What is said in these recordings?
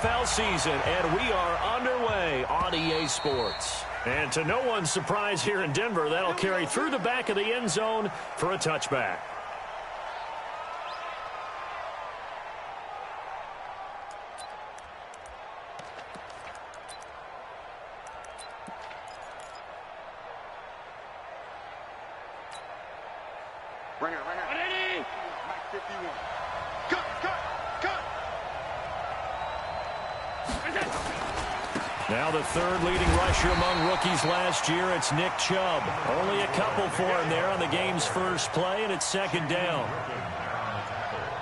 NFL season, and we are underway on EA Sports. And to no one's surprise here in Denver, that'll carry through the back of the end zone for a touchback. Right here, right here. Mike 51. Cut. Now the third leading rusher among rookies last year, it's Nick Chubb. Only a couple for him there on the game's first play, and it's second down.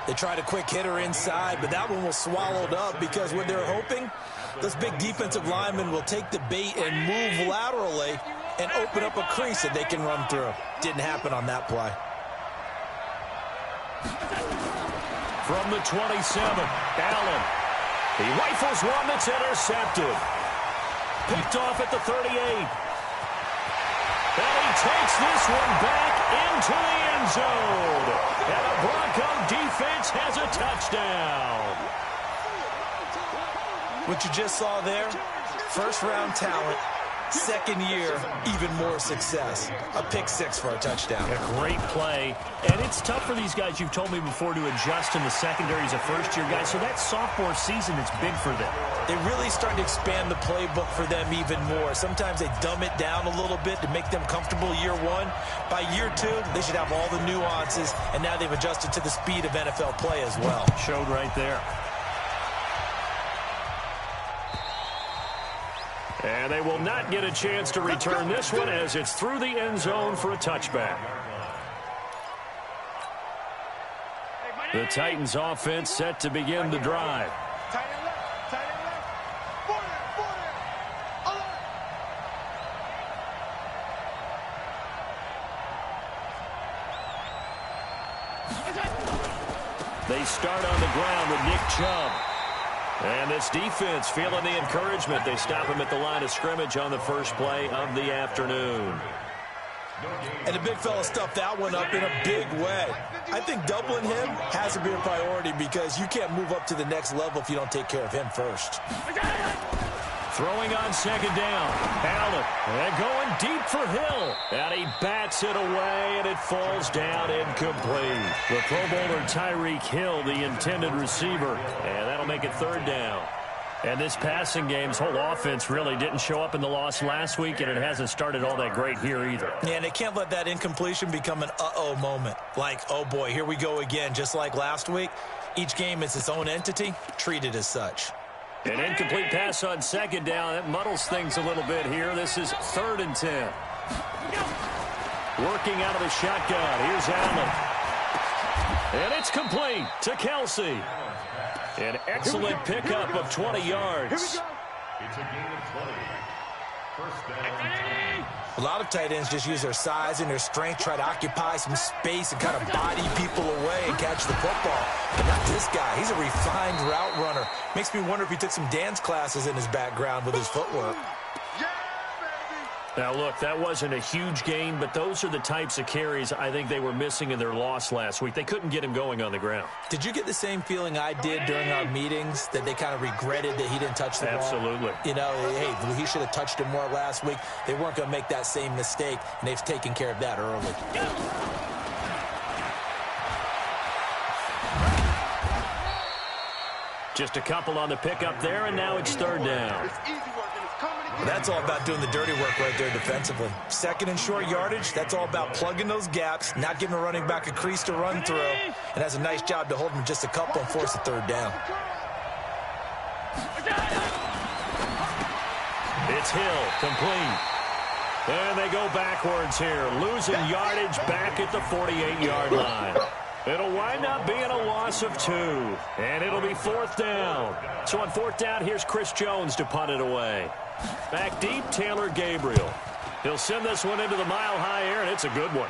They tried a quick hitter inside, but that one was swallowed up because what they're hoping, those big defensive linemen will take the bait and move laterally and open up a crease that they can run through. Didn't happen on that play. From the 27, Allen. He rifles one that's intercepted. Picked off at the 38. And he takes this one back into the end zone. And the Bronco defense has a touchdown. What you just saw there, first-round talent, second year, even more success. A pick six for a touchdown. A great play. And it's tough for these guys, you've told me before, to adjust in the secondary as a first-year guy. So that sophomore season is big for them. They really start to expand the playbook for them even more. Sometimes they dumb it down a little bit to make them comfortable year one. By year two, they should have all the nuances, and now they've adjusted to the speed of NFL play as well. Showed right there. And they will not get a chance to return this one as it's through the end zone for a touchback. The Titans offense set to begin the drive. They start on the ground with Nick Chubb. And this defense feeling the encouragement. They stop him at the line of scrimmage on the first play of the afternoon. And the big fella stuffed that one up in a big way. I think doubling him has to be a priority because you can't move up to the next level if you don't take care of him first. Throwing on second down. Allen. And going deep for Hill. And he bats it away, and it falls down incomplete. The Pro Bowler Tyreek Hill, the intended receiver. And that'll make it third down. And this passing game's whole offense really didn't show up in the loss last week, and it hasn't started all that great here either. Yeah, and they can't let that incompletion become an uh-oh moment. Like, oh boy, here we go again, just like last week. Each game is its own entity, treated as such. An incomplete pass on second down. That muddles things a little bit here. This is 3rd and 10. Working out of the shotgun. Here's Allen. And it's complete to Kelsey. An excellent pickup of 20 yards. It's a gain of 20. First down. A lot of tight ends just use their size and their strength, try to occupy some space and kind of body people away and catch the football. But not this guy. He's a refined route runner. Makes me wonder if he took some dance classes in his background with his footwork. Now, look, that wasn't a huge gain, but those are the types of carries I think they were missing in their loss last week. They couldn't get him going on the ground. Did you get the same feeling I did during our meetings, that they kind of regretted that he didn't touch the ball? Absolutely. You know, hey, he should have touched it more last week. They weren't going to make that same mistake, and they've taken care of that early. Just a couple on the pickup there, and now it's third down. Well, that's all about doing the dirty work right there defensively. Second and short yardage, that's all about plugging those gaps, not giving a running back a crease to run through, and has a nice job to hold him just a couple and force a third down. It's Hill, complete. And they go backwards here, losing yardage back at the 48-yard line. It'll wind up being a loss of 2, and it'll be 4th down. So on 4th down, here's Chris Jones to punt it away. Back deep, Taylor Gabriel. He'll send this one into the mile-high air, and it's a good one.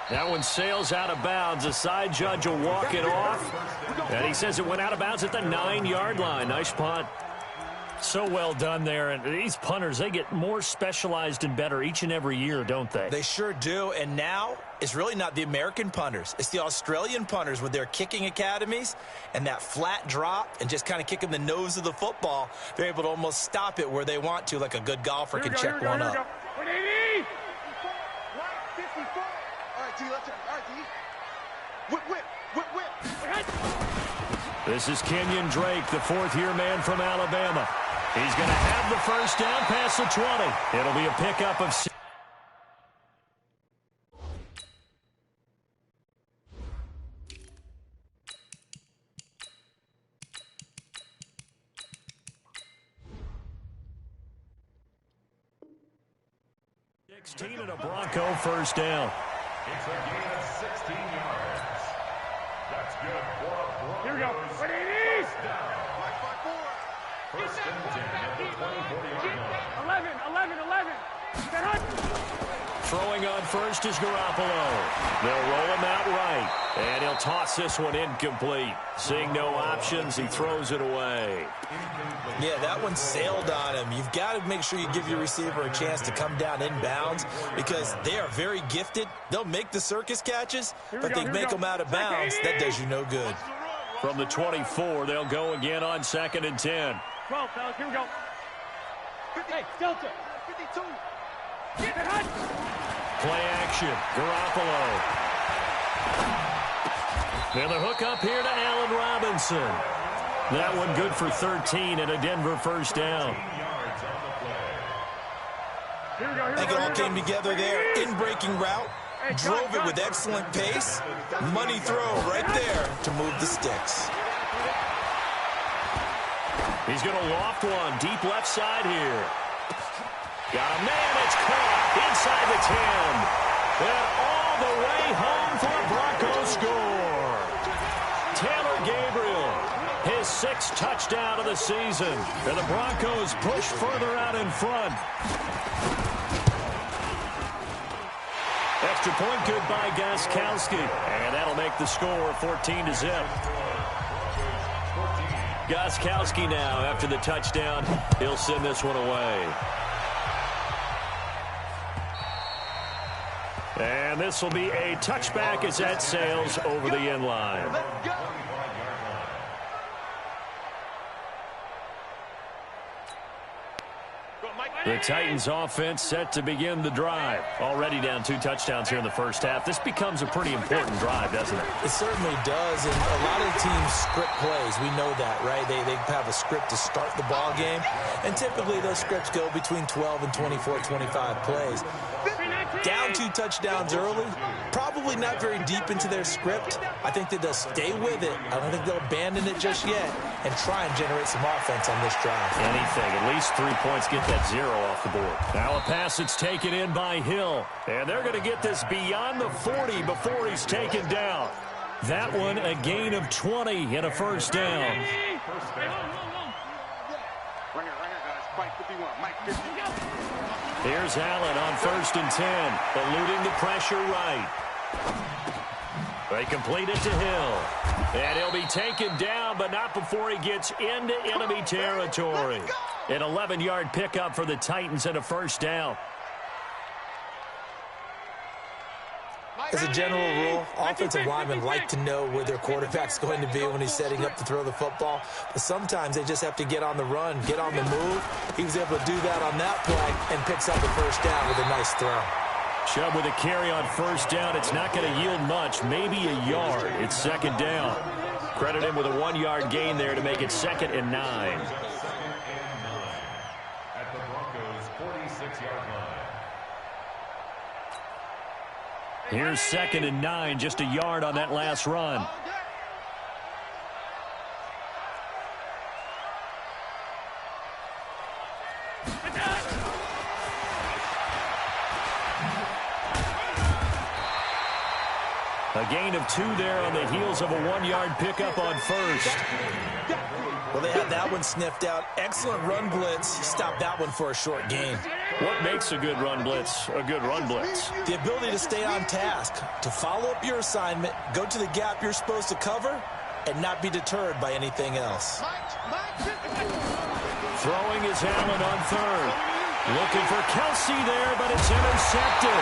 That one sails out of bounds. The side judge will walk it off, and he says it went out of bounds at the 9-yard line. Nice punt. So well done there. And these punters, they get more specialized and better each and every year, don't they? They sure do. And now it's really not the American punters. It's the Australian punters with their kicking academies and that flat drop and just kind of kicking the nose of the football. They're able to almost stop it where they want to, like a good golfer can check one up. 180! 154. All right, T, let's turn. All right, T. Whip, whip, whip, whip. This is Kenyon Drake, the fourth-year man from Alabama. He's going to have the first down past the 20. It'll be a pickup of 6. And a Bronco first down. It's a gain of 16 yards. That's good for a Bronco. Here we go. 180! First down. 1st and 10 at the 20-40-yard line. 11. Get hot. Throwing on first is Garoppolo. They'll roll him out right. And he'll toss this one incomplete. Seeing no options, he throws it away. Yeah, that one sailed on him. You've got to make sure you give your receiver a chance to come down inbounds because they are very gifted. They'll make the circus catches, but they make them out of bounds. That does you no good. From the 24, they'll go again on 2nd and 10. 12, fellas. Here we go. 50. Hey, Delta. 52. Get it hot. Play action. Garoppolo. And the hook up here to Allen Robinson. That one good for 13 and a Denver first down. I think it all came together there. In-breaking route. Drove it with excellent pace. Money throw right there to move the sticks. He's going to loft one deep left side here. Got a man. It's caught inside the 10. And all the way home for a Bronco score. Taylor Gabriel, his 6th touchdown of the season. And the Broncos push further out in front. Extra point good by Gostkowski. And that'll make the score 14-0. Gostkowski now, after the touchdown, he'll send this one away. And this will be a touchback as that sails over the end line. The Titans offense set to begin the drive. Already down 2 touchdowns here in the first half. This becomes a pretty important drive, doesn't it? It certainly does, and a lot of teams script plays. We know that, right? They have a script to start the ball game, and typically those scripts go between 12 and 24, 25 plays. Down 2 touchdowns early, probably not very deep into their script. I think that they'll stay with it. I don't think they'll abandon it just yet and try and generate some offense on this drive. Anything, at least 3 points, get that 0 off the board. Now a pass that's taken in by Hill, and they're going to get this beyond the 40 before he's taken down. That one a gain of 20 and a first down. Right here, guys. Mike 51. Mike 50. Here's Allen on 1st and 10, eluding the pressure right. They complete it to Hill. And he'll be taken down, but not before he gets into enemy territory. An 11-yard pickup for the Titans and a first down. As a general rule, offensive linemen like to know where their quarterback's going to be when he's setting up to throw the football. But sometimes they just have to get on the run, get on the move. He was able to do that on that play and picks up the first down with a nice throw. Chubb with a carry on first down. It's not going to yield much, maybe a yard. It's 2nd down. Credit him with a 1-yard gain there to make it 2nd and 9. At the Broncos' 46-yard line. Here's 2nd and 9, just a yard on that last run. A gain of 2 there on the heels of a 1-yard pickup on first. Well, they had that one sniffed out. Excellent run blitz. Stopped that one for a short gain. What makes a good run blitz a good run blitz? The ability to stay on task, to follow up your assignment, go to the gap you're supposed to cover, and not be deterred by anything else. Throwing is Allen on third. Looking for Kelsey there, but it's intercepted.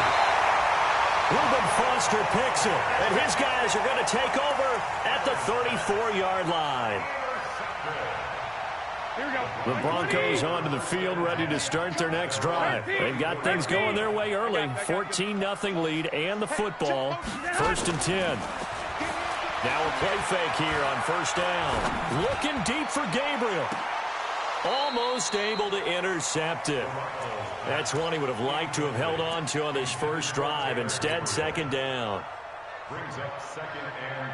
Reuben Foster picks it, and his guys are going to take over at the 34-yard line. The Broncos onto the field, ready to start their next drive. They've got things going their way early. 14-0 lead and the football. 1st and 10. Now a play fake here on 1st down. Looking deep for Gabriel. Almost able to intercept it. That's one he would have liked to have held on to on this first drive. Instead, 2nd down. Brings up 2nd and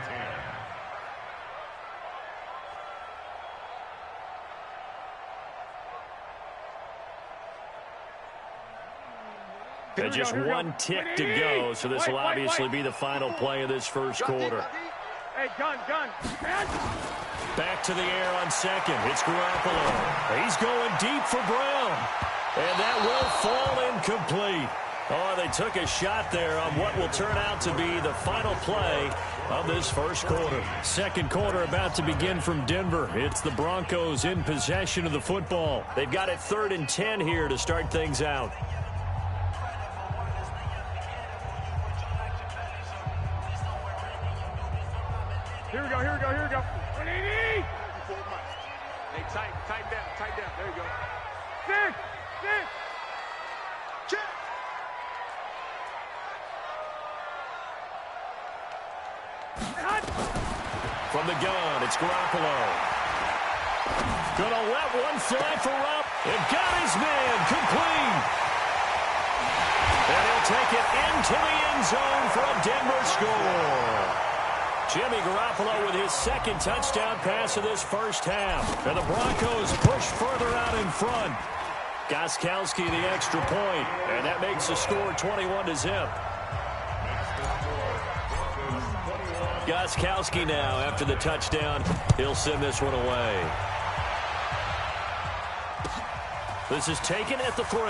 10. And just one tick to go, so this will obviously be the final play of this first quarter. Hey, gun. Back to the air on 2nd. It's Garoppolo. He's going deep for Brown. And that will fall incomplete. Oh, they took a shot there on what will turn out to be the final play of this first quarter. Second quarter about to begin from Denver. It's the Broncos in possession of the football. They've got it 3rd and 10 here to start things out. Here we go. 180. Hey, tighten down. There you go. Six. Check. From the gun, it's Garoppolo. Gonna let one fly for Rupp. And got his man complete. And he'll take it into the end zone for a Denver score. Jimmy Garoppolo with his 2nd touchdown pass of this first half. And the Broncos push further out in front. Gostkowski the extra point, and that makes the score 21-0. Gostkowski now after the touchdown. He'll send this one away. This is taken at the 3.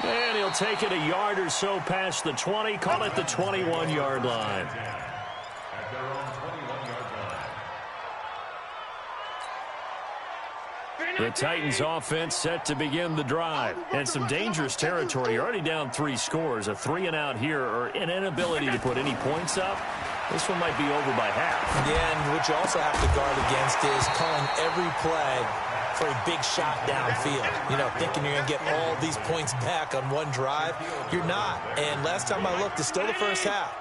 And he'll take it a yard or so past the 20. Call it the 21-yard line. At their own 21-yard line. The Titans offense set to begin the drive. And some dangerous territory. You're already down 3 scores. A 3-and-out here or an inability to put any points up. This one might be over by half. Yeah, and what you also have to guard against is calling every play for a big shot downfield. You know, thinking you're going to get all these points back on one drive. You're not. And last time I looked, it's still the first half.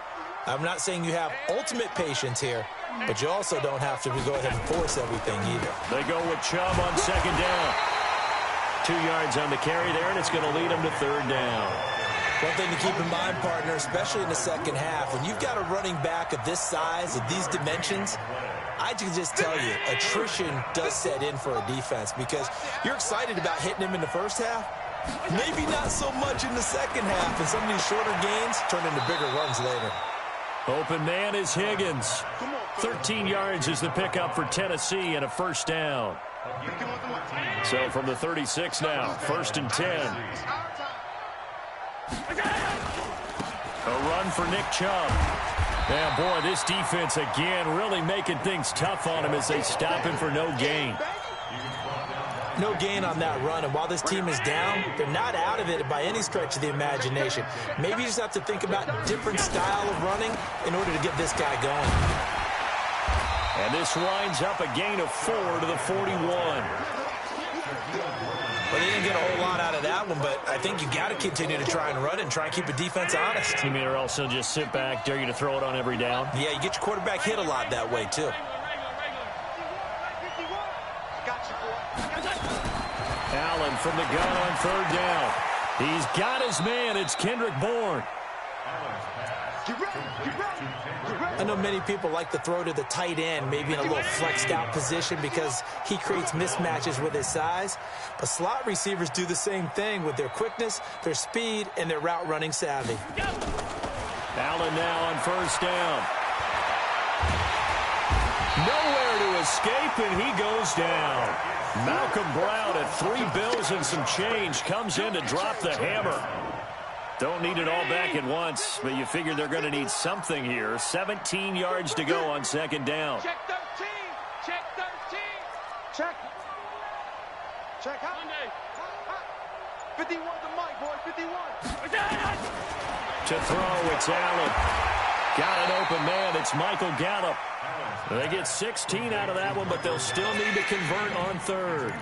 I'm not saying you have ultimate patience here, but you also don't have to go ahead and force everything either. They go with Chubb on 2nd down. 2 yards on the carry there, and it's going to lead them to 3rd down. One thing to keep in mind, partner, especially in the second half, when you've got a running back of this size, of these dimensions, I can just tell you, attrition does set in for a defense because you're excited about hitting him in the first half. Maybe not so much in the second half, and some of these shorter gains turn into bigger runs later. Open man is Higgins. 13 yards is the pickup for Tennessee and a 1st down. So from the 36 now, 1st and 10. A run for Nick Chubb. Yeah, boy, this defense again really making things tough on him as they stop him for no gain. No gain on that run, and while this team is down, they're not out of it by any stretch of the imagination. Maybe you just have to think about a different style of running in order to get this guy going. And this winds up a gain of 4 to the 41. Well, they didn't get a whole lot out of that one, but I think you got to continue to try and run and try and keep the defense honest. You mean or also just sit back, dare you to throw it on every down? Yeah, you get your quarterback hit a lot that way, too. Allen from the gun on 3rd down. He's got his man. It's Kendrick Bourne. I know many people like to throw to the tight end, maybe in a little flexed out position because he creates mismatches with his size. But slot receivers do the same thing with their quickness, their speed, and their route running savvy. Allen now on 1st down. Nowhere to escape, and he goes down. Malcolm Brown at 3 bills and some change comes in to drop the hammer. Don't need it all back at once, but you figure they're going to need something here. 17 yards to go on 2nd down. Check 13. Check 13. Check. Check. Hot. 51 to Mike, boy. 51. To throw, it's Allen. Got an open man. It's Michael Gallup. They get 16 out of that one, but they'll still need to convert on third.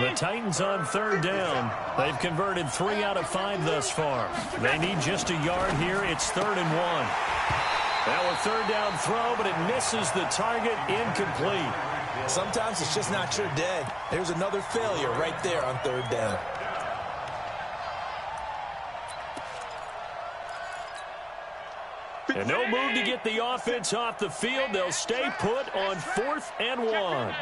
The Titans on third down. They've converted 3 out of 5 thus far. They need just a yard here. It's 3rd and 1. Now a third down throw, but it misses the target. Incomplete. Sometimes it's just not your day. There's another failure right there on third down. And no move to get the offense off the field. They'll stay put on 4th and 1.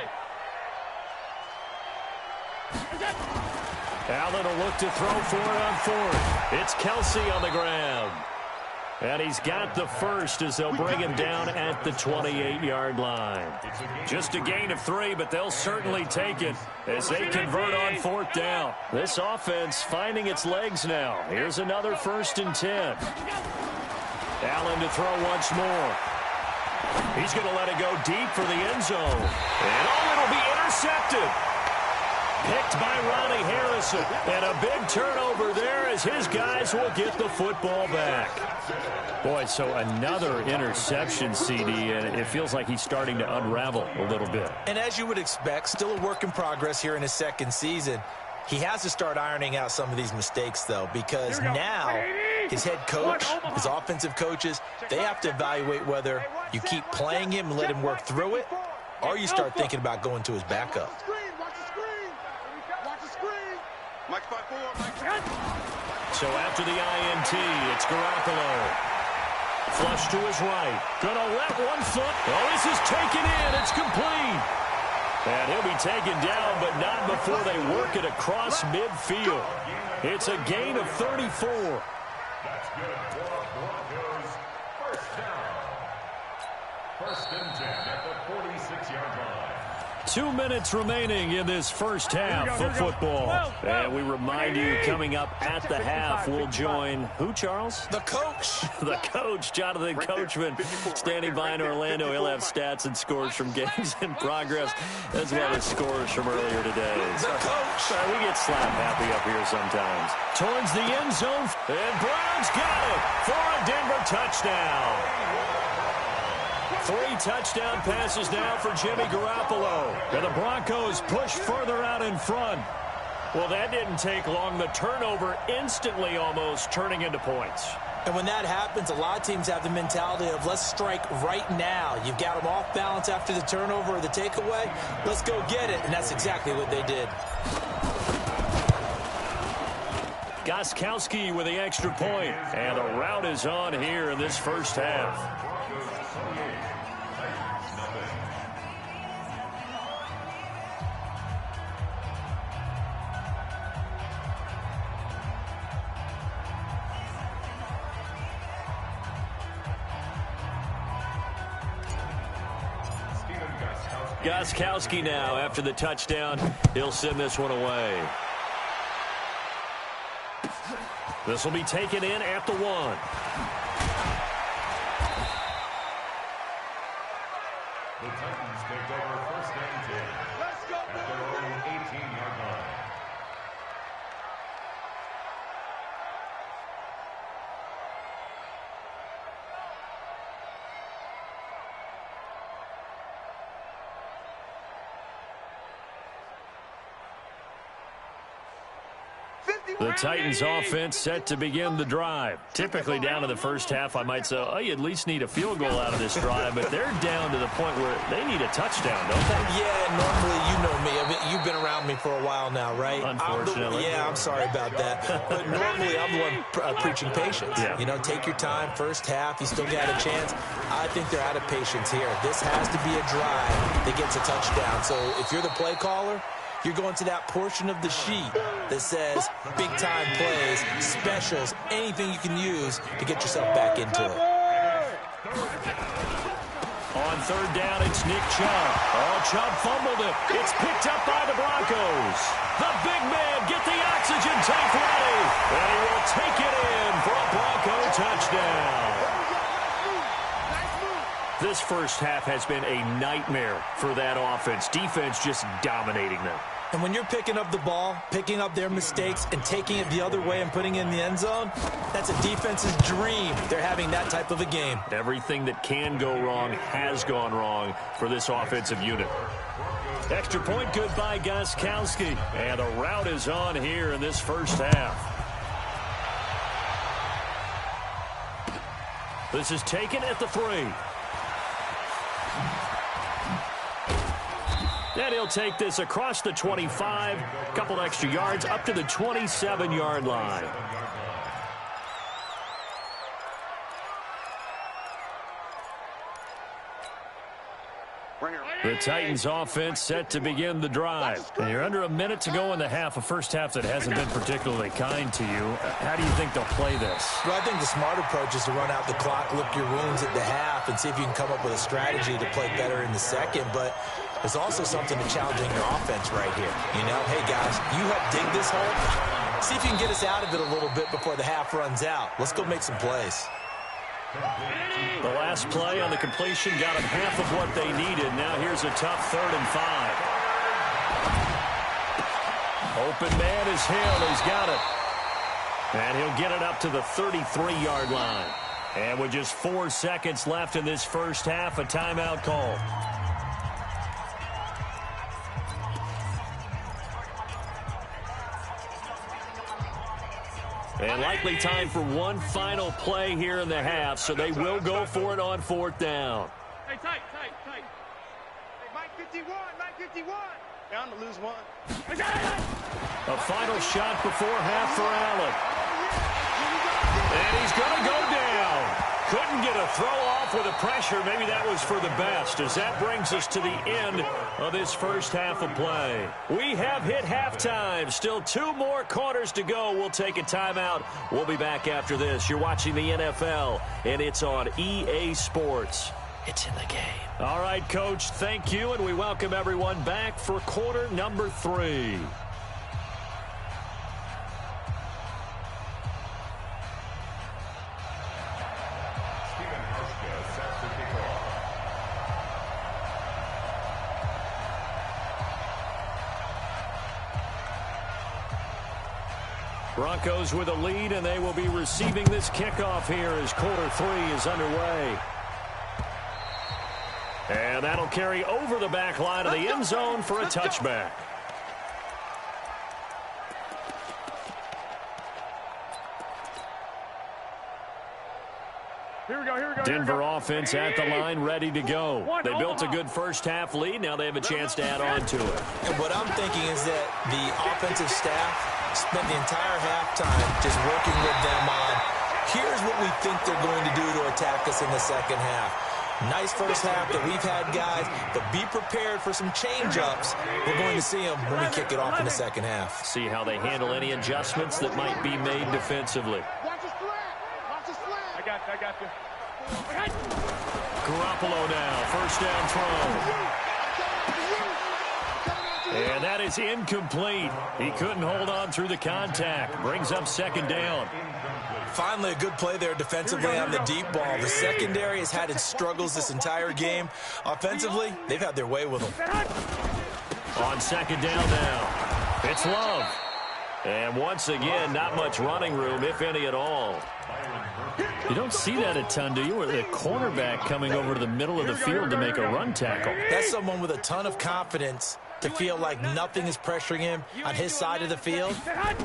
Allen will look to throw for it on 4th. It's Kelsey on the ground. And he's got the first as they'll bring him down at the 28-yard line. Just a gain of 3, but they'll certainly take it as they convert on 4th down. This offense finding its legs now. Here's another 1st and 10. Allen to throw once more. He's going to let it go deep for the end zone. And it'll be intercepted. Picked by Ronnie Harrison. And a big turnover there as his guys will get the football back. Boy, so another interception, CD, and it feels like he's starting to unravel a little bit. And as you would expect, still a work in progress here in his second season. He has to start ironing out some of these mistakes, though, because now his head coach, his offensive coaches, they have to evaluate whether you keep playing him and let him work through it, or you start thinking about going to his backup. So after the INT, it's Garoppolo. Flush to his right. Gonna let one foot. Oh, this is taken in. It's complete. And he'll be taken down, but not before they work it across midfield. It's a gain of 34. That's good for Broncos. First down. 1st and 10 at the 46-yard line. 2 minutes remaining in this first half of football. And we remind you, coming up at the half, we'll join who, Charles? The coach. The coach, Jonathan Coachman, standing by in Orlando. He'll have stats and scores from games in progress, as well as scores from earlier today. The coach. We get slap happy up here sometimes. Towards the end zone, and Brown's got it for a Denver touchdown. 3 touchdown passes now for Jimmy Garoppolo. And the Broncos push further out in front. Well, that didn't take long. The turnover instantly almost turning into points. And when that happens, a lot of teams have the mentality of let's strike right now. You've got them off balance after the turnover or the takeaway. Let's go get it. And that's exactly what they did. Gostkowski with the extra point. And the rout is on here in this first half. Gostkowski now after the touchdown. He'll send this one away. This will be taken in at the 1. The Titans take over 1st and 10 at their own 18-yard line. The Titans offense set to begin the drive. Typically down to the first half, I might say, oh, you at least need a field goal out of this drive, but they're down to the point where they need a touchdown, don't they? Yeah, normally, you know me. I mean, you've been around me for a while now, right? Unfortunately. I'm sorry about that. But normally, I'm the one preaching patience. Yeah. You know, take your time. First half, you still got a chance. I think they're out of patience here. This has to be a drive that gets a touchdown. So if you're the play caller, you're going to that portion of the sheet that says big-time plays, specials, anything you can use to get yourself back into it. On third down, it's Nick Chubb. Oh, Chubb fumbled it. It's picked up by the Broncos. The big man, get the oxygen tank ready. And he will take it in for a Bronco touchdown. This first half has been a nightmare for that offense. Defense just dominating them. And when you're picking up the ball, picking up their mistakes, and taking it the other way and putting it in the end zone, that's a defense's dream. They're having that type of a game. Everything that can go wrong has gone wrong for this offensive unit. Extra point good by Gostkowski. And the rout is on here in this first half. This is taken at the 3. And he'll take this across the 25, a couple extra yards up to the 27-yard line. The Titans offense set to begin the drive. And you're under a minute to go in the half, a first half that hasn't been particularly kind to you. How do you think they'll play this? Well, I think the smart approach is to run out the clock, lick your wounds at the half, and see if you can come up with a strategy to play better in the second. But there's also something to challenging your offense right here. You know, hey, guys, you help dig this hole. See if you can get us out of it a little bit before the half runs out. Let's go make some plays. The last play on the completion got them half of what they needed. Now here's a tough 3rd and 5. Open man is Hill. He's got it. And he'll get it up to the 33-yard line. And with just 4 seconds left in this first half, a timeout call. And likely time for one final play here in the half, so they will go for it on 4th down. Hey, tight. Hey, Mike 51, Mike 51. Down to lose one. A final shot before half for Allen. And he's going to go down. Couldn't get a throw off with the pressure. Maybe that was for the best, as that brings us to the end of this first half of play. We have hit halftime. Still 2 more quarters to go. We'll take a timeout. We'll be back after this. You're watching the NFL, and it's on EA Sports. It's in the game. All right, Coach, thank you, and we welcome everyone back for quarter number 3. Broncos with a lead, and they will be receiving this kickoff here as quarter 3 is underway. And that'll carry over the back line of the end zone for a touchback. Denver offense at the line, ready to go. They built a good first half lead. Now they have a chance to add on to it. And what I'm thinking is that the offensive staff spent the entire halftime just working with them on, here's what we think they're going to do to attack us in the second half. Nice first half that we've had, guys, but be prepared for some change-ups. We're going to see them when we kick it off in the second half. See how they handle any adjustments that might be made defensively. Watch his flat. Watch his flat. I got you. Garoppolo now, first down throw. And that is incomplete. He couldn't hold on through the contact. Brings up second down. Finally, a good play there defensively on the deep ball. The secondary has had its struggles this entire game. Offensively, they've had their way with them. On second down now, it's Love. And once again, not much running room, if any at all. You don't see that a ton, do you? With a cornerback coming over to the middle of the field to make a run tackle. That's someone with a ton of confidence to feel like nothing is pressuring him on his side of the field.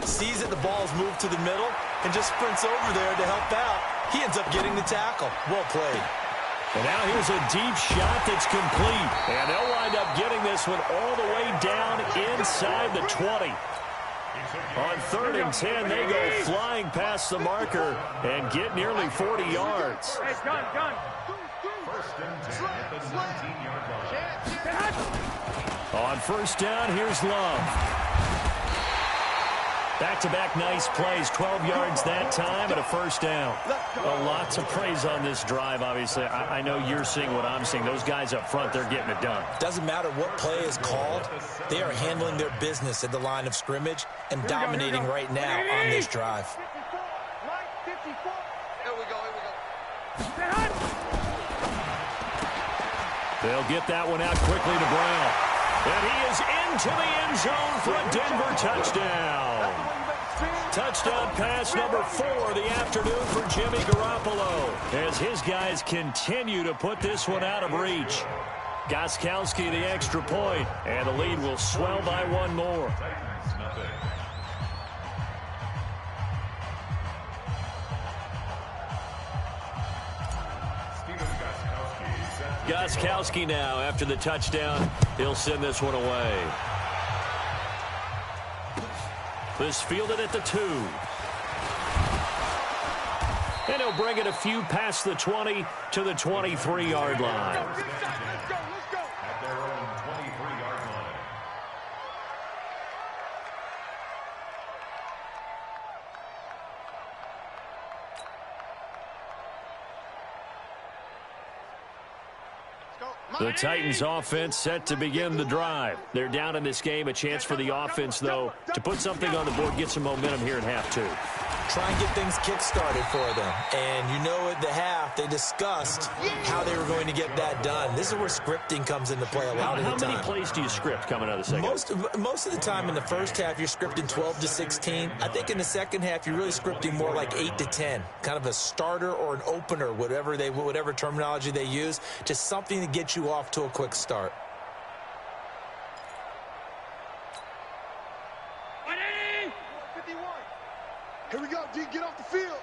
Sees that the ball's moved to the middle and just sprints over there to help out. He ends up getting the tackle. Well played. And now here's a deep shot that's complete. And they'll wind up getting this one all the way down inside the 20. On 3rd and 10, they go flying past the marker and get nearly 40 yards. Hey, gun. First and 10 at the 19-yard line. On first down, here's Love. Back-to-back nice plays, 12 yards that time and a first down. A lot to praise on this drive, obviously. I know you're seeing what I'm seeing. Those guys up front, they're getting it done. Doesn't matter what play is called. They are handling their business at the line of scrimmage and dominating right now on this drive. 54. Mike 54. Here we go. They'll get that one out quickly to Brown. And he is into the end zone for a Denver touchdown. Touchdown pass number 4 of the afternoon for Jimmy Garoppolo as his guys continue to put this one out of reach. Gostkowski the extra point, and the lead will swell by one more. Gostkowski now after the touchdown. He'll send this one away. This fielded at the 2. And he'll bring it a few past the 20 to the 23-yard line. Let's go. At their own 23-yard line. The Titans offense set to begin the drive. They're down in this game. A chance for the offense, though, to put something on the board, get some momentum here in half 2. Try and get things kick-started for them. And you know at the half, they discussed how they were going to get that done. This is where scripting comes into play a lot of the time. How many plays do you script coming out of the second? Most of the time in the first half, you're scripting 12 to 16. I think in the second half, you're really scripting more like 8 to 10. Kind of a starter or an opener, whatever terminology they use. Just something to get you off to a quick start. Here we go, D. Get off the field.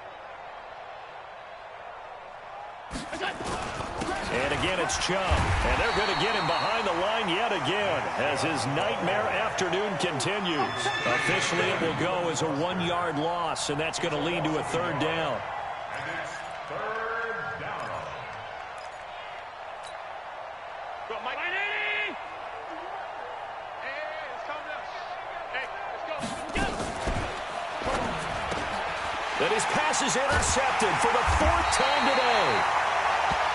And again, it's Chubb. And they're going to get him behind the line yet again as his nightmare afternoon continues. Officially, it will go as a 1-yard loss, and that's going to lead to a 3rd down. And it's 3rd down. Go, Mike. Hey, it's coming up. Hey, let's go. And his pass is intercepted for the 4th time today.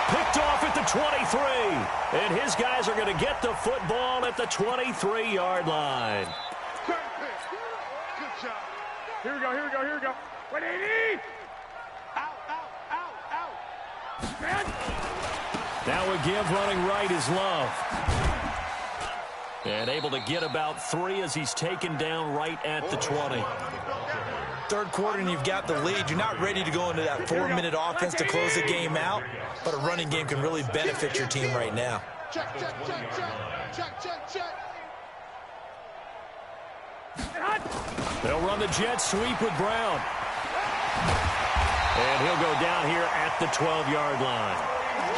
Picked off at the 23. And his guys are going to get the football at the 23-yard line. Good job. Here we go. 180. Out. Now a give running right is Love. And able to get about 3 as he's taken down right at the 20. Third quarter and you've got the lead. You're not ready to go into that 4-minute offense to close the game out, but a running game can really benefit your team right now. Check. They'll run the jet sweep with Brown. And he'll go down here at the 12-yard line.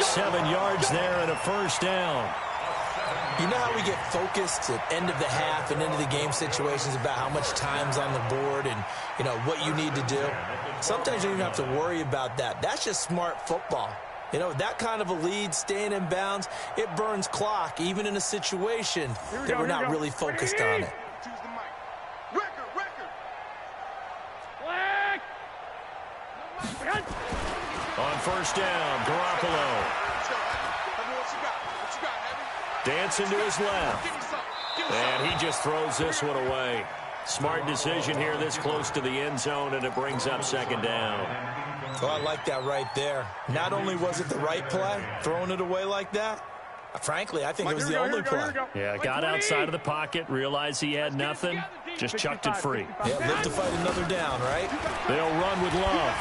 7 yards there and a 1st down. You know how we get focused at end of the half and into the game situations about how much time's on the board and, you know, what you need to do? Sometimes you don't even have to worry about that. That's just smart football. You know, that kind of a lead, staying in bounds, it burns clock, even in a situation that we're not really focused on it. Choose the mic. Record. On 1st down, Garoppolo. Dancing to his left. And he just throws this one away. Smart decision here this close to the end zone, and it brings up 2nd down. Oh, I like that right there. Not only was it the right play, throwing it away like that, frankly, I think it was the only play. Yeah, got outside of the pocket, realized he had nothing, just chucked it free. Yeah, live to fight another down, right? They'll run with Love.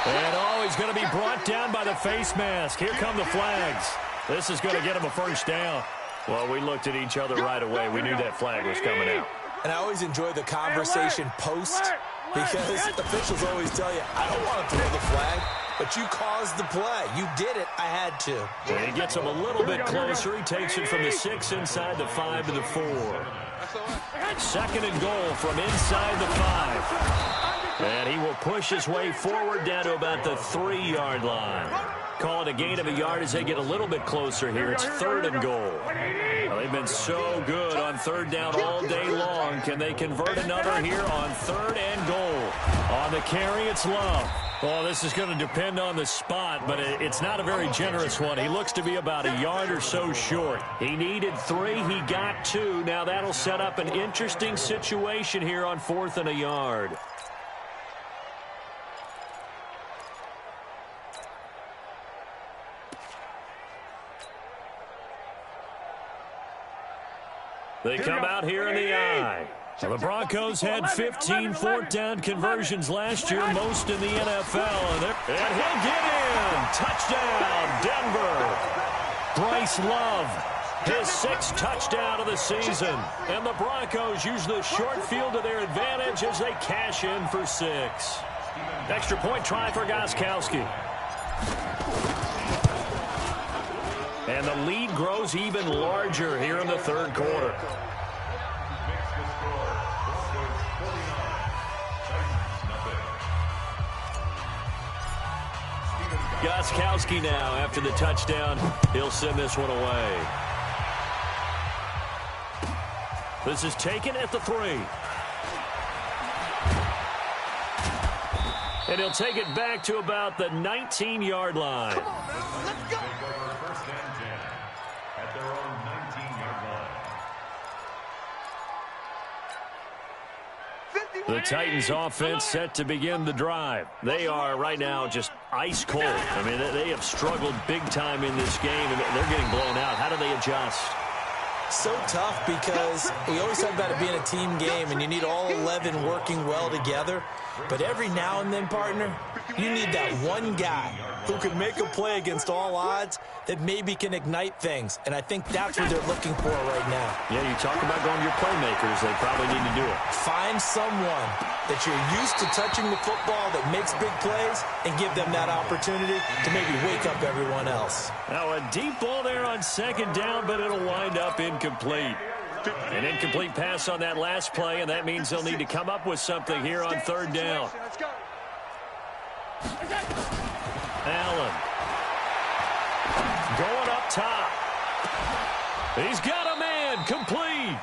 And, he's going to be brought down by the face mask. Here come the flags. This is going to get him a 1st down. Well, we looked at each other right away. We knew that flag was coming out. And I always enjoy the conversation post because officials always tell you, I don't want to throw the flag, but you caused the play. You did it. I had to. And he gets him a little bit closer. He takes it from the 6 inside the 5 to the 4. 2nd and goal from inside the 5. And he will push his way forward down to about the 3-yard line. Call it a gain of a yard as they get a little bit closer here. It's 3rd and goal. Well, they've been so good on 3rd down all day long. Can they convert another here on 3rd and goal? On the carry, it's Love. Well, this is going to depend on the spot, but it's not a very generous one. He looks to be about a yard or so short. He needed 3. He got 2. Now that'll set up an interesting situation here on 4th and a yard. They come out here in the I. Well, the Broncos had 15 fourth-down conversions last year, most in the NFL. And he'll get in. Touchdown, Denver. Bryce Love, his 6th touchdown of the season. And the Broncos use the short field to their advantage as they cash in for 6. Extra point try for Gostkowski. And the lead grows even larger here in the third quarter. Gostkowski now after the touchdown. He'll send this one away. This is taken at the 3. And he'll take it back to about the 19-yard line. Let's go. First and 10 at their own 19-yard line. The Titans offense set to begin the drive. They are right now just ice cold. I mean, they have struggled big time in this game, and they're getting blown out. How do they adjust? So tough because we always talk about it being a team game, and you need all 11 working well together. But every now and then, partner, you need that one guy who can make a play against all odds that maybe can ignite things. And I think that's what they're looking for right now. Yeah, you talk about going to your playmakers. They probably need to do it. Find someone that you're used to touching the football that makes big plays and give them that opportunity to maybe wake up everyone else. Now a deep ball there on 2nd down, but it'll wind up incomplete. An incomplete pass on that last play, and that means they'll need to come up with something here on 3rd down. Allen. Going up top. He's got a man. Complete.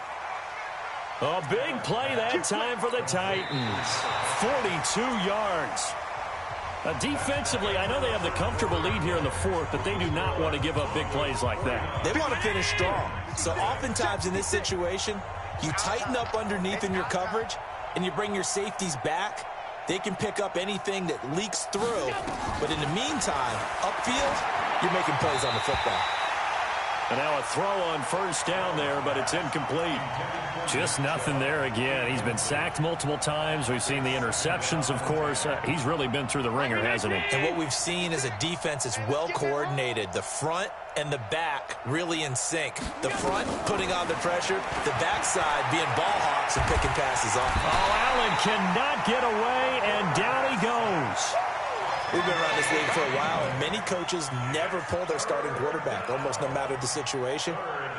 A big play that time for the Titans. 42 yards. Defensively, I know they have the comfortable lead here in the 4th, but they do not want to give up big plays like that. They want to finish strong. So oftentimes in this situation, you tighten up underneath in your coverage, and you bring your safeties back. They can pick up anything that leaks through. But in the meantime, upfield, you're making plays on the football. And now a throw on 1st down there, but it's incomplete. Just nothing there again. He's been sacked multiple times. We've seen the interceptions, of course. He's really been through the ringer, hasn't he? And what we've seen is a defense that's well coordinated. The front and the back really in sync. The front putting on the pressure, the backside being ball hawks and picking passes off. Oh, Allen cannot get away, and down he goes. We've been around this league for a while, and many coaches never pull their starting quarterback, almost no matter the situation.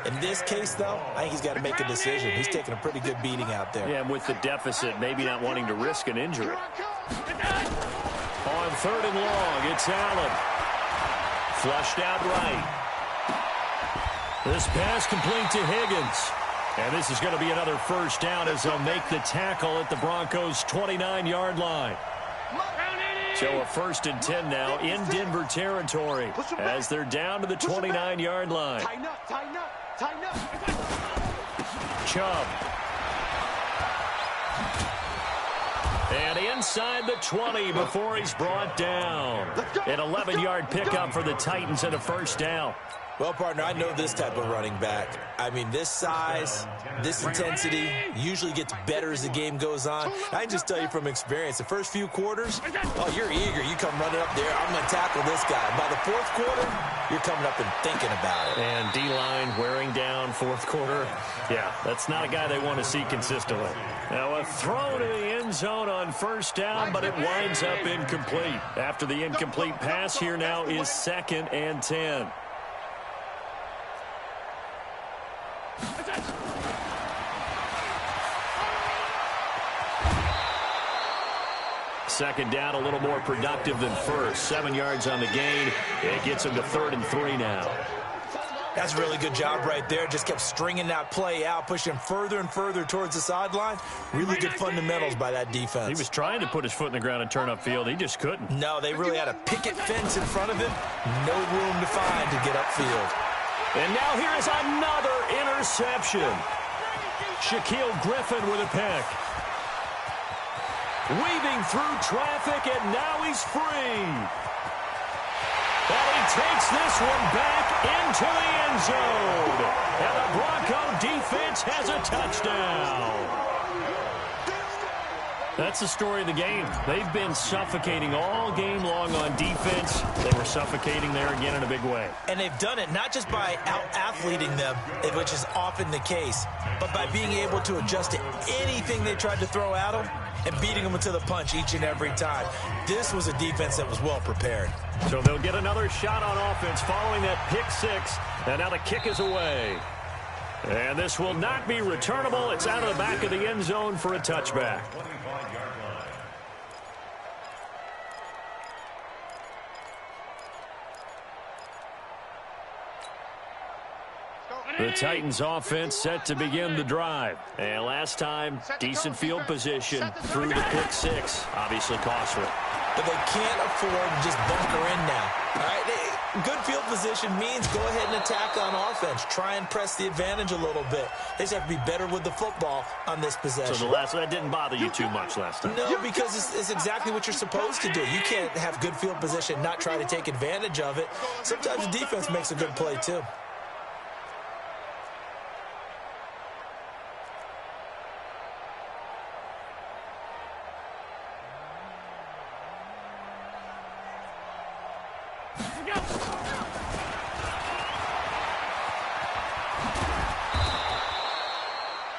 In this case, though, I think he's got to make a decision. He's taking a pretty good beating out there. Yeah, and with the deficit, maybe not wanting to risk an injury. On 3rd and long, it's Allen. Flushed out right. This pass complete to Higgins. And this is going to be another 1st down as they'll make the tackle at the Broncos' 29-yard line. So a 1st and 10 now in Denver territory as they're down to the 29-yard line. Tighten up, tighten up, tighten up. Chubb. And inside the 20 before he's brought down. An 11-yard pickup for the Titans and a 1st down. Well, partner, I know this type of running back. I mean, this size, this intensity usually gets better as the game goes on. I can just tell you from experience, the first few quarters, oh, you're eager. You come running up there, I'm going to tackle this guy. By the 4th quarter, you're coming up and thinking about it. And D-line wearing down 4th quarter. Yeah, that's not a guy they want to see consistently. Now a throw to the end zone on 1st down, but it winds up incomplete. After the incomplete pass, here now is 2nd and 10. Second down, a little more productive than first. 7 yards on the gain. It gets him to 3rd and 3 now. That's a really good job right there. Just kept stringing that play out, pushing further and further towards the sideline. Really good fundamentals by that defense. He was trying to put his foot in the ground and turn upfield. He just couldn't. No, they really had a picket fence in front of him. No room to find to get upfield. And now here is another interception. Shaquille Griffin with a pick. Weaving through traffic, and now he's free. And he takes this one back into the end end zone. And the Bronco defense has a touchdown. That's the story of the game. They've been suffocating all game long on defense. They were suffocating there again in a big way. And they've done it not just by out-athleting them, which is often the case, but by being able to adjust to anything they tried to throw at them and beating them to the punch each and every time. This was a defense that was well prepared. So they'll get another shot on offense following that pick six. And now the kick is away. And this will not be returnable. It's out of the back of the end zone for a touchback. The Titans offense set to begin the drive. And last time, decent field position through the pick six. Obviously costly. But they can't afford to just bunker in now. All right, good field position means go ahead and attack on offense. Try and press the advantage a little bit. They just have to be better with the football on this possession. So that didn't bother you too much last time? No, because it's exactly what you're supposed to do. You can't have good field position, not try to take advantage of it. Sometimes the defense makes a good play, too.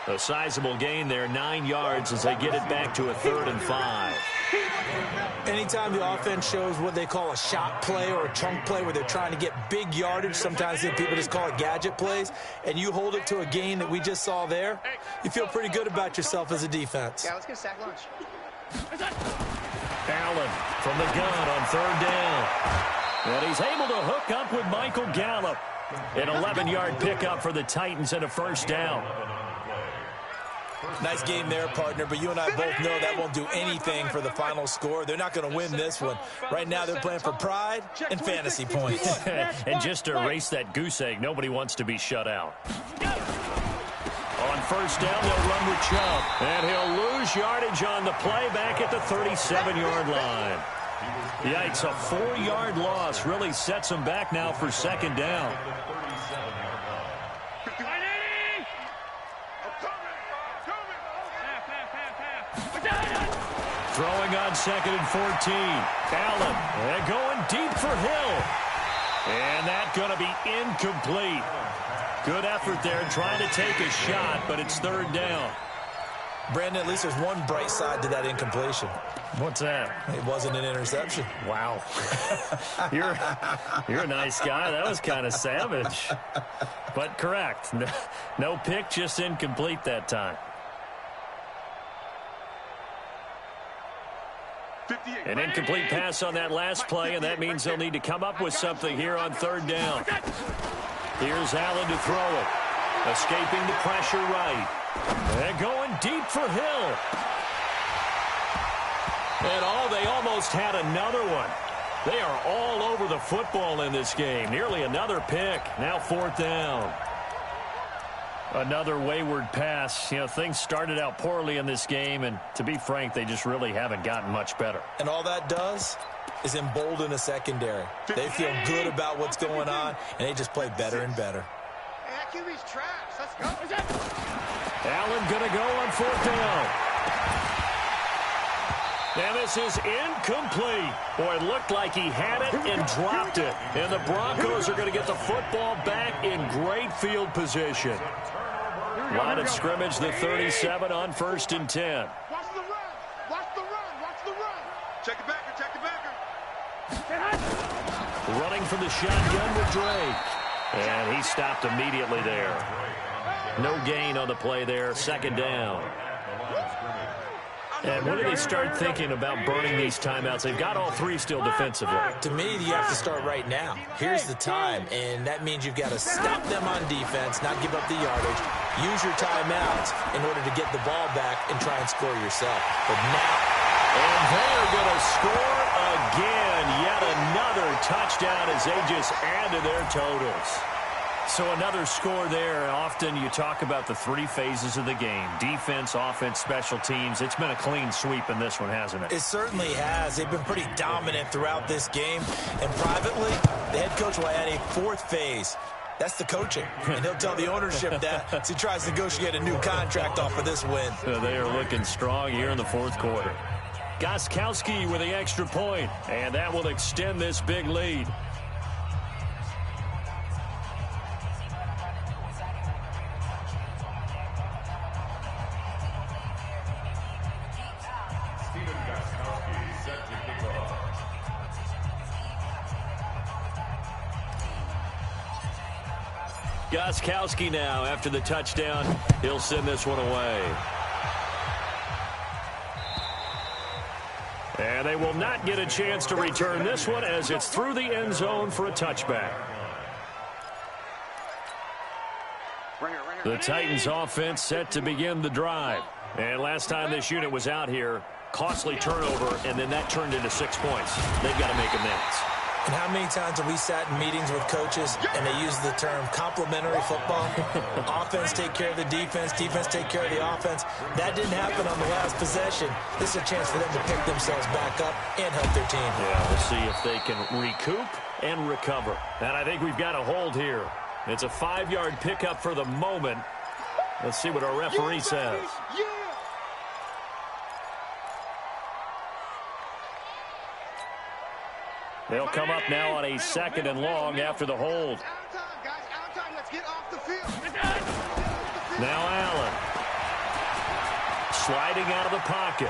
A sizable gain there, 9 yards as they get it back to a 3rd and 5. Anytime the offense shows what they call a shot play or a chunk play where they're trying to get big yardage, sometimes people just call it gadget plays, and you hold it to a gain that we just saw there, you feel pretty good about yourself as a defense. Yeah, let's get a sack lunch. Allen from the gun on 3rd down. And he's able to hook up with Michael Gallup. An 11-yard pickup for the Titans and a 1st down. Nice game there, partner, but you and I both know that won't do anything for the final score. They're not going to win this one. Right now they're playing for pride and fantasy points. And just to erase that goose egg, nobody wants to be shut out. On 1st down, they'll run with Chubb. And he'll lose yardage on the play back at the 37-yard line. Yikes, a 4-yard loss really sets them back now for 2nd down. Throwing on 2nd and 14. Allen, and going deep for Hill. And that's going to be incomplete. Good effort there trying to take a shot, but it's 3rd down. Brandon, at least there's one bright side to that incompletion. What's that? It wasn't an interception. Wow. You're a nice guy. That was kind of savage. But correct. No pick, just incomplete that time. An incomplete pass on that last play, and that means they'll need to come up with something here on 3rd down. Here's Allen to throw it. Escaping the pressure right. And going deep for Hill. And they almost had another one. They are all over the football in this game. Nearly another pick. Now 4th down. Another wayward pass. You know, things started out poorly in this game, and to be frank, they just really haven't gotten much better. And all that does is embolden a secondary. They feel good about what's going on, and they just play better and better. Hey, that QB's trash. Let's go. Allen going to go on 4th down. And this is incomplete. Boy, it looked like he had it and dropped it. And the Broncos are going to get the football back in great field position. Line of scrimmage, the 37 on 1st and 10. Watch the run. Watch the run. Watch the run. Check the backer. Check the backer. Running from the shotgun with Drake. And he stopped immediately there. No gain on the play there. 2nd down. And when do they start thinking about burning these timeouts? They've got all 3 still defensively. To me, you have to start right now. Here's the time, and that means you've got to stop them on defense, not give up the yardage. Use your timeouts in order to get the ball back and try and score yourself. But now... And they're going to score again. Yet another touchdown as they just add to their totals. So another score there. Often you talk about the 3 phases of the game. Defense, offense, special teams. It's been a clean sweep in this one, hasn't it? It certainly has. They've been pretty dominant throughout this game. And privately, the head coach will add a 4th phase. That's the coaching. And he'll tell the ownership that as he tries to negotiate a new contract off of this win. They are looking strong here in the fourth quarter. Gostkowski with the extra point, and that will extend this big lead. Gostkowski now after the touchdown. He'll send this one away. And they will not get a chance to return this one as it's through the end zone for a touchback. The Titans offense set to begin the drive. And last time this unit was out here, costly turnover, and then that turned into 6 points. They've got to make amends. And how many times have we sat in meetings with coaches and they use the term complementary football? Offense take care of the defense, defense take care of the offense. That didn't happen on the last possession. This is a chance for them to pick themselves back up and help their team. Yeah, we'll see if they can recoup and recover. And I think we've got a hold here. It's a 5-yard pickup for the moment. Let's see what our referee says. They'll come up now on a 2nd and long after the hold. Now Allen. Sliding out of the pocket.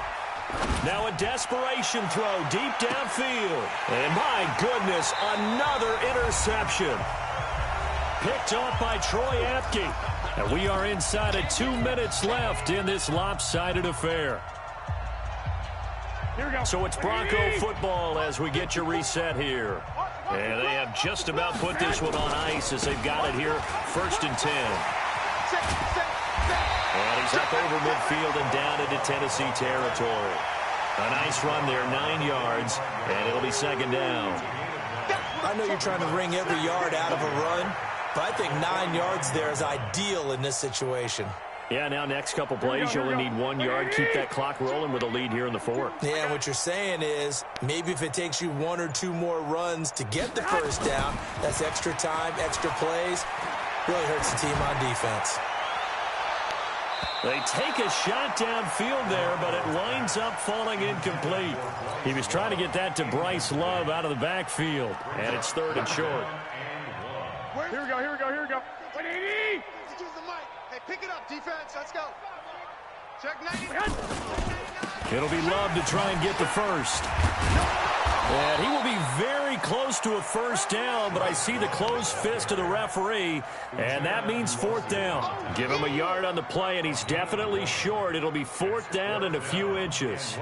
Now a desperation throw deep downfield. And my goodness, another interception. Picked off by Troy Apke. And we are inside of 2 minutes left in this lopsided affair. So it's Bronco football as we get your reset here. And they have just about put this one on ice as they've got it here. 1st and 10. And he's up over midfield and down into Tennessee territory. A nice run there, 9 yards, and it'll be 2nd down. I know you're trying to wring every yard out of a run, but I think 9 yards there is ideal in this situation. Yeah, now next couple plays, you only need 1 yard. Keep that clock rolling with a lead here in the 4th. Yeah, and what you're saying is maybe if it takes you 1 or 2 more runs to get the 1st down, that's extra time, extra plays. Really hurts the team on defense. They take a shot downfield there, but it winds up falling incomplete. He was trying to get that to Bryce Love out of the backfield, and it's 3rd and short. Here we go, here we go, here we go. 180! Use the mic. Hey, pick it up, defense. Let's go. Check 90. It'll be Love to try and get the 1st. And he will be very close to a 1st down, but I see the closed fist of the referee, and that means 4th down. Give him a yard on the play, and he's definitely short. It'll be 4th down and a few inches.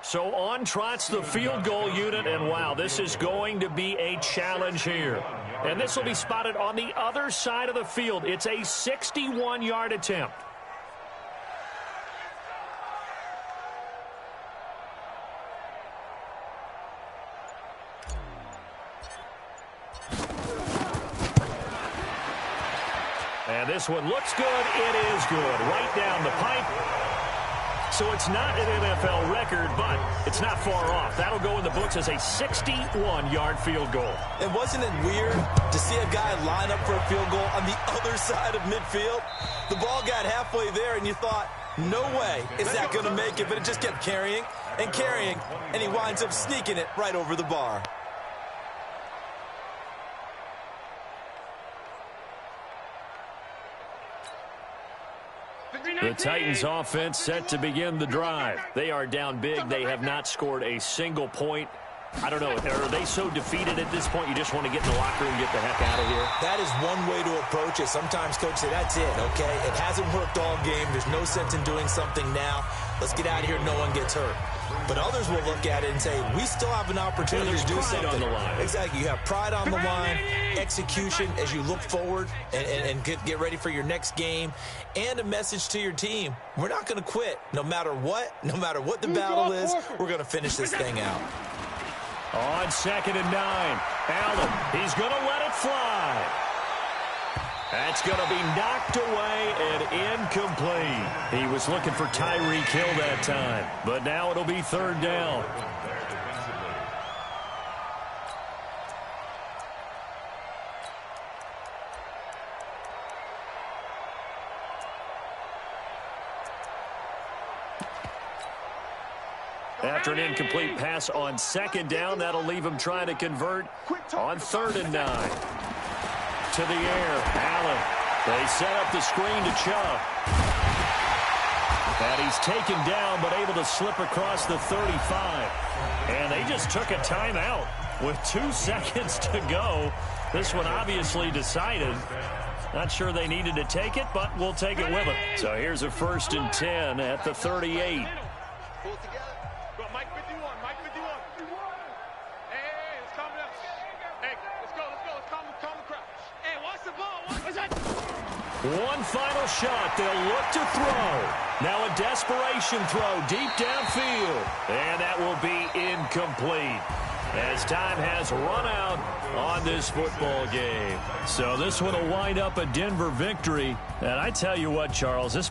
So on trots the field goal unit, and wow, this is going to be a challenge here. And this will be spotted on the other side of the field. It's a 61-yard attempt. And this one looks good. It is good. Right down the pipe. So it's not an NFL record, but it's not far off. That'll go in the books as a 61-yard field goal. And wasn't it weird to see a guy line up for a field goal on the other side of midfield? The ball got halfway there, and you thought, no way is that going to make it, but it just kept carrying, and he winds up sneaking it right over the bar. The Titans offense set to begin the drive. They are down big. They have not scored a single point. I don't know. Are they so defeated at this point you just want to get in the locker room and get the heck out of here? That is one way to approach it. Sometimes coaches say, that's it, okay? It hasn't worked all game. There's no sense in doing something now. Let's get out of here. No one gets hurt. But others will look at it and say, we still have an opportunity to do something. On the line. Exactly. You have pride on the line, execution as you look forward and get ready for your next game, and a message to your team. We're not going to quit no matter what the battle is. We're going to finish this thing out. On 2nd and 9, Allen, he's going to let it fly. That's going to be knocked away and incomplete. He was looking for Tyreek Hill that time, but now it'll be 3rd down. After an incomplete pass on second down, that'll leave him trying to convert on 3rd and 9. To the air, Allen. They set up the screen to Chubb. And he's taken down, but able to slip across the 35. And they just took a timeout with 2 seconds to go. This one obviously decided. Not sure they needed to take it, but we'll take it with them. So here's a 1st and 10 at the 38. Pull it together. Go, Mike 51, Mike 51. Hey, let's calm down. Hey, let's go. Let's calm the crowd. Hey, watch the ball. What's that? One final shot. They'll look to throw. Now a desperation throw deep downfield. And that will be incomplete, as time has run out on this football game. So this one will wind up a Denver victory. And I tell you what, Charles, this